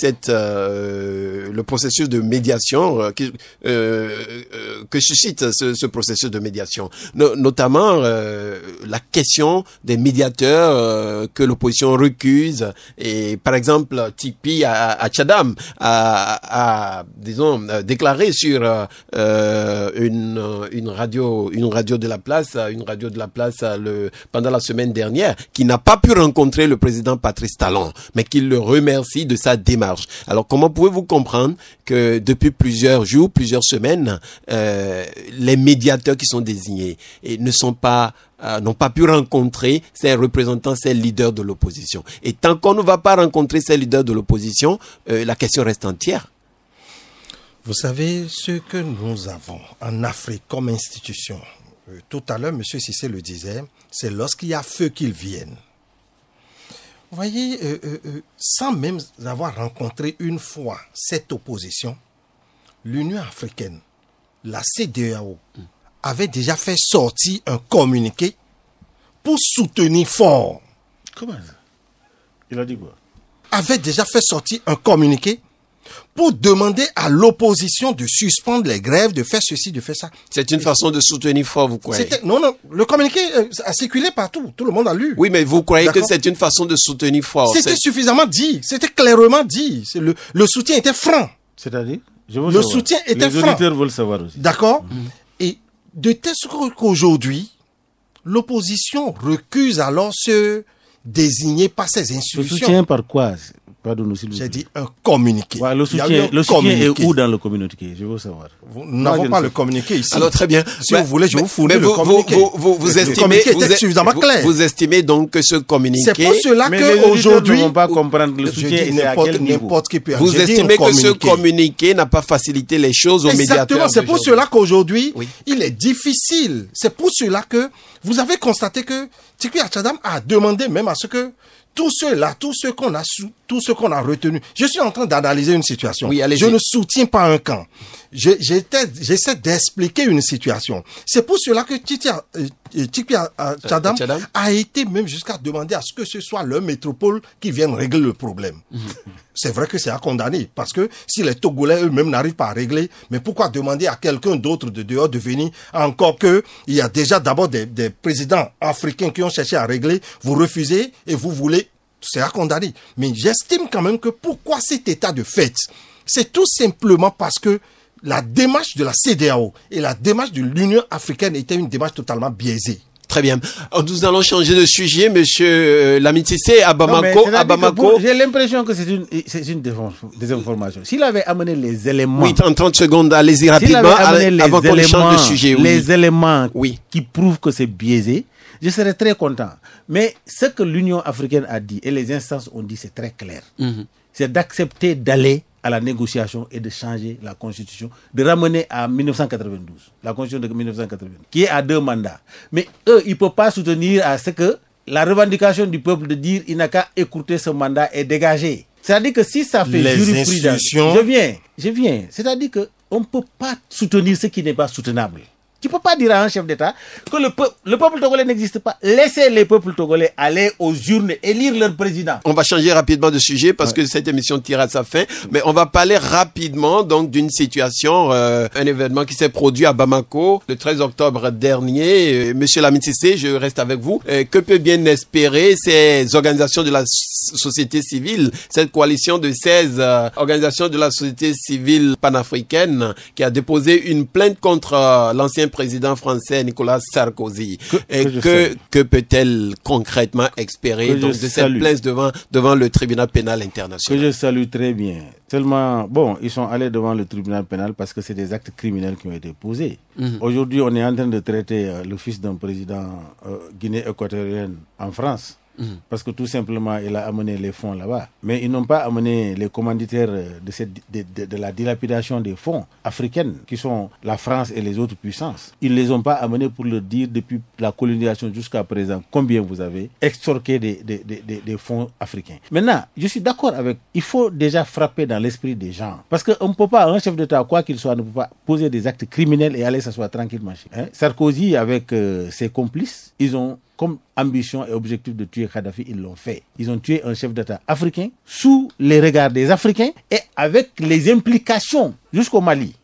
le processus de médiation que suscite ce processus de médiation, notamment la question des médiateurs que l'opposition recuse. Et par exemple, Tikpi à Tchadam a déclaré sur une radio de la place pendant la semaine dernière, qui n'a pas pu rencontrer le président Patrice Talon, mais qui le remercie de sa démarche. Alors, comment pouvez-vous comprendre que depuis plusieurs jours, plusieurs semaines, les médiateurs qui sont désignés n'ont pas pu rencontrer ces représentants, ces leaders de l'opposition. Et tant qu'on ne va pas rencontrer ces leaders de l'opposition, la question reste entière. Vous savez, ce que nous avons en Afrique comme institution, tout à l'heure, M. Cissé le disait, c'est lorsqu'il y a feu qu'ils viennent. Vous voyez, sans même avoir rencontré une fois cette opposition, l'Union africaine, la CEDEAO, avait déjà fait sortir un communiqué pour soutenir fort. Comment ça? Il a dit quoi? Avait déjà fait sortir un communiqué pour demander à l'opposition de suspendre les grèves, de faire ceci, de faire ça. C'est une façon de soutenir fort, vous croyez? Non, le communiqué a circulé partout. Tout le monde a lu. Oui, mais vous croyez que c'est une façon de soutenir fort? C'était suffisamment dit. C'était clairement dit. Le soutien était franc. C'est-à-dire? Le soutien était franc. Les auditeurs veulent savoir aussi. D'accord. Et de telle sorte qu'aujourd'hui, l'opposition recuse alors se désigner par ses institutions. Le soutien par quoi? Pardon, j'ai dit un communiqué. Ouais, le soutien est où dans le communiqué? Je veux savoir. Nous n'avons pas le communiqué ici. Alors très bien. Si vous voulez, je vous fournis le communiqué. Vous estimez donc que ce communiqué... C'est pour cela qu'aujourd'hui... Ils ne vont pas comprendre le soutien est à quel niveau. Vous estimez que ce communiqué n'a pas facilité les choses aux médiateurs? Exactement. C'est pour cela qu'aujourd'hui, il est difficile. C'est pour cela que vous avez constaté que Tikpi Tchadam a demandé même à ce que tout ce qu'on a retenu. Je suis en train d'analyser une situation. Oui, je ne soutiens pas un camp. J'essaie d'expliquer une situation. C'est pour cela que Tikpi Tchadam a été même jusqu'à demander à ce que ce soit leur métropole qui vienne régler le problème. C'est vrai que c'est à condamner, parce que si les Togolais eux-mêmes n'arrivent pas à régler, mais pourquoi demander à quelqu'un d'autre de dehors de venir, encore que il y a déjà d'abord des présidents africains qui ont cherché à régler, vous refusez et vous voulez, c'est à condamner. Mais j'estime quand même que pourquoi cet état de fait, c'est tout simplement parce que la démarche de la CEDEAO et la démarche de l'Union africaine était une démarche totalement biaisée. Très bien. Nous allons changer de sujet, monsieur Lamine Cissé, à Bamako. J'ai l'impression que c'est une désinformation. S'il avait amené les éléments... Oui, en 30 secondes, allez-y rapidement, avant qu'on change de sujet. Les éléments qui prouvent que c'est biaisé, je serais très content. Mais ce que l'Union africaine a dit, et les instances ont dit, c'est très clair. C'est d'accepter d'aller à la négociation et de changer la constitution, de ramener à 1992, la constitution de 1992, qui est à 2 mandats. Mais eux, ils ne peuvent pas soutenir à ce que la revendication du peuple de dire il n'a qu'à écouter ce mandat et dégager. C'est-à-dire que si ça fait jurisprudence, je viens. C'est-à-dire qu'on ne peut pas soutenir ce qui n'est pas soutenable. Tu ne peux pas dire à un chef d'État que le peuple togolais n'existe pas. Laissez les peuples togolais aller aux urnes et élire leur président. On va changer rapidement de sujet parce que cette émission tire à sa fin. Mais on va parler rapidement donc d'une situation, un événement qui s'est produit à Bamako le 13 octobre dernier. Monsieur Lamine Cissé, je reste avec vous. Que peut bien espérer ces organisations de la société civile, cette coalition de 16 organisations de la société civile panafricaine qui a déposé une plainte contre l'ancien président français Nicolas Sarkozy. Que peut-elle concrètement espérer de cette plainte devant le tribunal pénal international? Que je salue très bien. Seulement, ils sont allés devant le tribunal pénal parce que c'est des actes criminels qui ont été posés. Aujourd'hui, on est en train de traiter le fils d'un président guinéen équatorienne en France. Parce que tout simplement, il a amené les fonds là-bas. Mais ils n'ont pas amené les commanditaires de la dilapidation des fonds africaines, qui sont la France et les autres puissances. Ils ne les ont pas amenés pour leur dire, depuis la colonisation jusqu'à présent, combien vous avez extorqué des fonds africains. Maintenant, je suis d'accord avec, il faut déjà frapper dans l'esprit des gens. Parce qu'on ne peut pas, un chef d'État, quoi qu'il soit, ne peut pas poser des actes criminels et aller s'asseoir tranquillement. Sarkozy, avec ses complices, ils ont comme ambition et objectif de tuer Kadhafi, ils l'ont fait. Ils ont tué un chef d'État africain sous les regards des Africains et avec les implications jusqu'au Mali.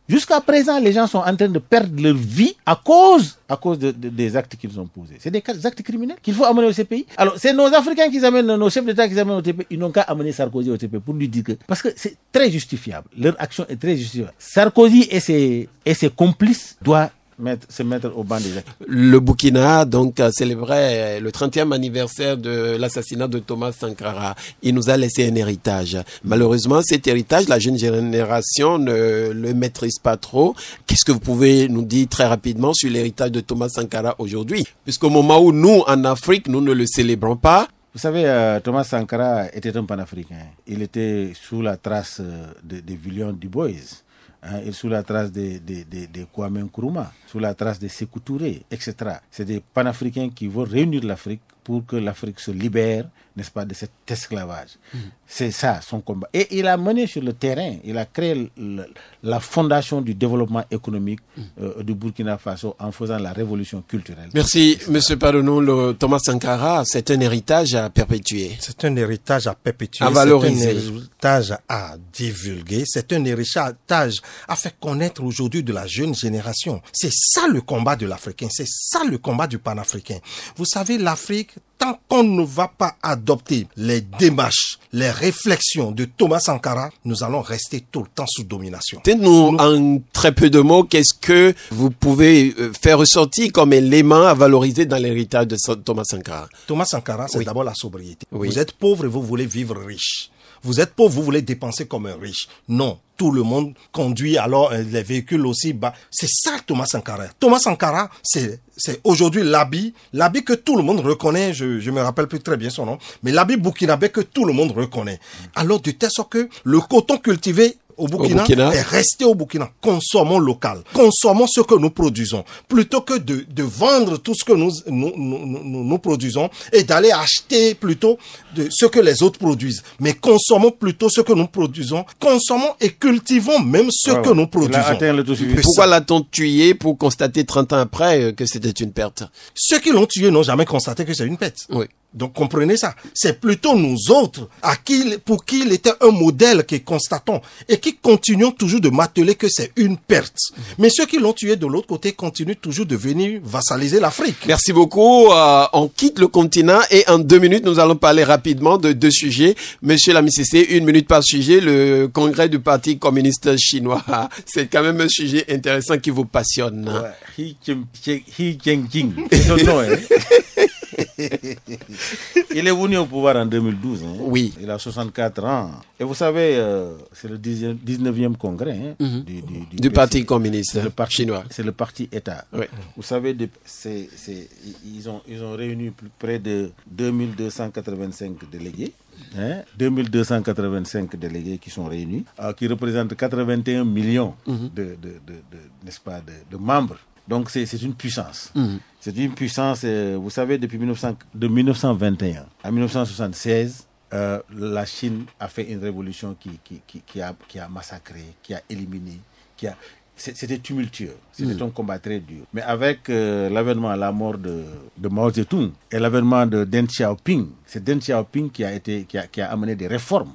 Jusqu'à présent, les gens sont en train de perdre leur vie à cause des actes qu'ils ont posés. C'est des actes criminels qu'il faut amener au CPI. Alors, c'est nos Africains qui amènent, nos chefs d'État qui amènent au CPI. Ils n'ont qu'à amener Sarkozy au CPI pour lui dire que... Parce que c'est très justifiable. Leur action est très justifiable. Sarkozy et ses complices doivent se mettre au banc des actes. Le Burkina donc célébrait le 30e anniversaire de l'assassinat de Thomas Sankara. Il nous a laissé un héritage. Malheureusement, cet héritage, la jeune génération ne le maîtrise pas trop. Qu'est-ce que vous pouvez nous dire très rapidement sur l'héritage de Thomas Sankara aujourd'hui? Puisqu'au moment où nous, en Afrique, nous ne le célébrons pas. Vous savez, Thomas Sankara était un panafricain. Il était sous la trace des William Du Bois. Il est sous la trace de Kwame Nkrumah, sous la trace de Sékou Touré, etc. C'est des panafricains qui vont réunir l'Afrique pour que l'Afrique se libère, n'est-ce pas, de cet esclavage. C'est ça son combat. Et il a mené sur le terrain, il a créé la fondation du développement économique du Burkina Faso en faisant la révolution culturelle. Merci, M. Pardonneau. Thomas Sankara, c'est un héritage à perpétuer. C'est un héritage à perpétuer. À valoriser. C'est un héritage à divulguer. C'est un héritage à faire connaître aujourd'hui de la jeune génération. C'est ça le combat de l'Africain. C'est ça le combat du panafricain. Vous savez, l'Afrique, tant qu'on ne va pas adopter les démarches, les réflexions de Thomas Sankara, nous allons rester tout le temps sous domination. Dites-nous en très peu de mots, qu'est-ce que vous pouvez faire ressortir comme élément à valoriser dans l'héritage de Thomas Sankara? Thomas Sankara, c'est d'abord la sobriété. Oui. Vous êtes pauvre et vous voulez vivre riche. Vous êtes pauvre, vous voulez dépenser comme un riche. Non, tout le monde conduit alors les véhicules aussi bas. C'est ça Thomas Sankara. Thomas Sankara, c'est aujourd'hui l'habit que tout le monde reconnaît. Je me rappelle plus très bien son nom, mais l'habit burkinabé que tout le monde reconnaît. Alors de telle sorte que le coton cultivé au Burkina est resté au Burkina. Consommons local. Consommons ce que nous produisons. Plutôt que de vendre tout ce que nous produisons et d'aller acheter plutôt ce que les autres produisent. Mais consommons plutôt ce que nous produisons. Consommons et cultivons même ce que nous produisons. Pourquoi l'a-t-on tué pour constater 30 ans après que c'était une perte? Ceux qui l'ont tué n'ont jamais constaté que c'est une perte. Oui. Donc comprenez ça, c'est plutôt nous autres pour qui il était un modèle que constatons et qui continuons toujours de marteler que c'est une perte. Mais ceux qui l'ont tué de l'autre côté continuent toujours de venir vassaliser l'Afrique. Merci beaucoup. On quitte le continent et en 2 minutes, nous allons parler rapidement de 2 sujets. Monsieur Lamississé, 1 minute par sujet, le congrès du Parti communiste chinois. C'est quand même un sujet intéressant qui vous passionne. Ouais. Xi Jinping. C'est ton nom, hein? Il est venu au pouvoir en 2012. Hein. Oui. Il a 64 ans. Et vous savez, c'est le 19e congrès du Parti communiste chinois. C'est le parti État. Oui. Vous savez, ils ont réuni près de 2285 délégués. 2285 délégués qui sont réunis, qui représentent 81 millions n'est-ce pas, de membres. Donc c'est une puissance. C'est une puissance, vous savez, depuis 1921 à 1976, la Chine a fait une révolution qui a massacré, qui a éliminé, c'était tumultueux, c'était un combat très dur. Mais avec l'avènement, la mort de Mao Zedong et l'avènement de Deng Xiaoping, c'est Deng Xiaoping qui a amené des réformes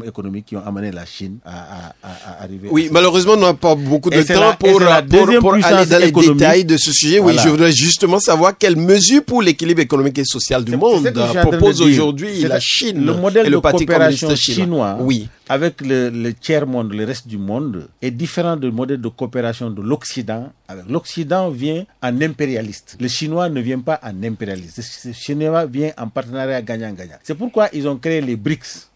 économiques qui ont amené la Chine à arriver. Oui, malheureusement, on n'a pas beaucoup de temps pour aller dans les détails de ce sujet. Voilà. Oui, je voudrais justement savoir quelles mesures pour l'équilibre économique et social du monde propose aujourd'hui la Chine le modèle et le de Parti coopération communiste chinois. Oui. Avec le tiers-monde, le reste du monde, est différent du modèle de coopération de l'Occident. L'Occident vient en impérialiste. Le Chinois ne vient pas en impérialiste. Le Chinois vient en partenariat gagnant-gagnant. C'est pourquoi ils ont créé les BRICS,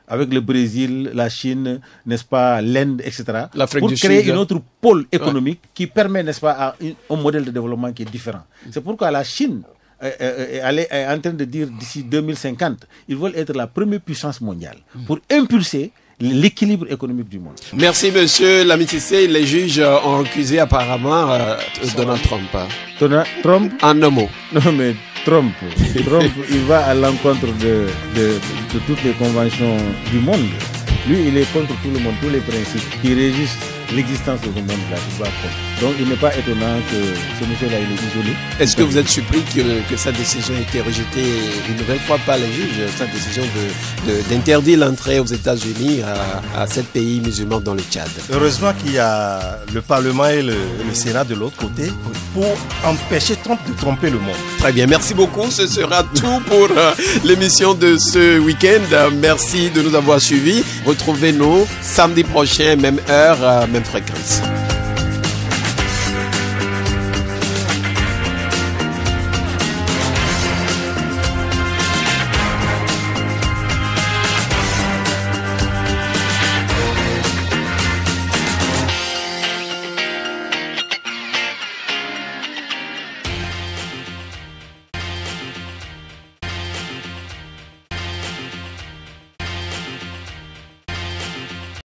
avec le Brésil, la Chine, n'est-ce pas, l'Inde, etc. L'Afrique pour du créer Sud. une autre pôle économique qui permet, n'est-ce pas, un modèle de développement qui est différent. C'est pourquoi la Chine est en train de dire d'ici 2050, ils veulent être la première puissance mondiale pour impulser l'équilibre économique du monde. Merci, monsieur Lamitissé. Les juges ont accusé apparemment Donald Trump. Donald Trump? En un mot. Non, mais Trump, il va à l'encontre de toutes les conventions du monde. Lui, il est contre tout le monde, tous les principes qui régissent l'existence de ce monde-là. Donc, il n'est pas étonnant que ce monsieur-là, il est isolé. Est-ce que vous êtes surpris que sa décision ait été rejetée une nouvelle fois par les juges, sa décision d'interdire l'entrée aux États-Unis à 7 pays musulmans dans le Tchad? Heureusement qu'il y a le Parlement et le Sénat de l'autre côté pour empêcher Trump de tromper le monde. Très bien, merci beaucoup. Ce sera tout pour l'émission de ce week-end. Merci de nous avoir suivis. Retrouvez-nous samedi prochain, même heure, même fréquence.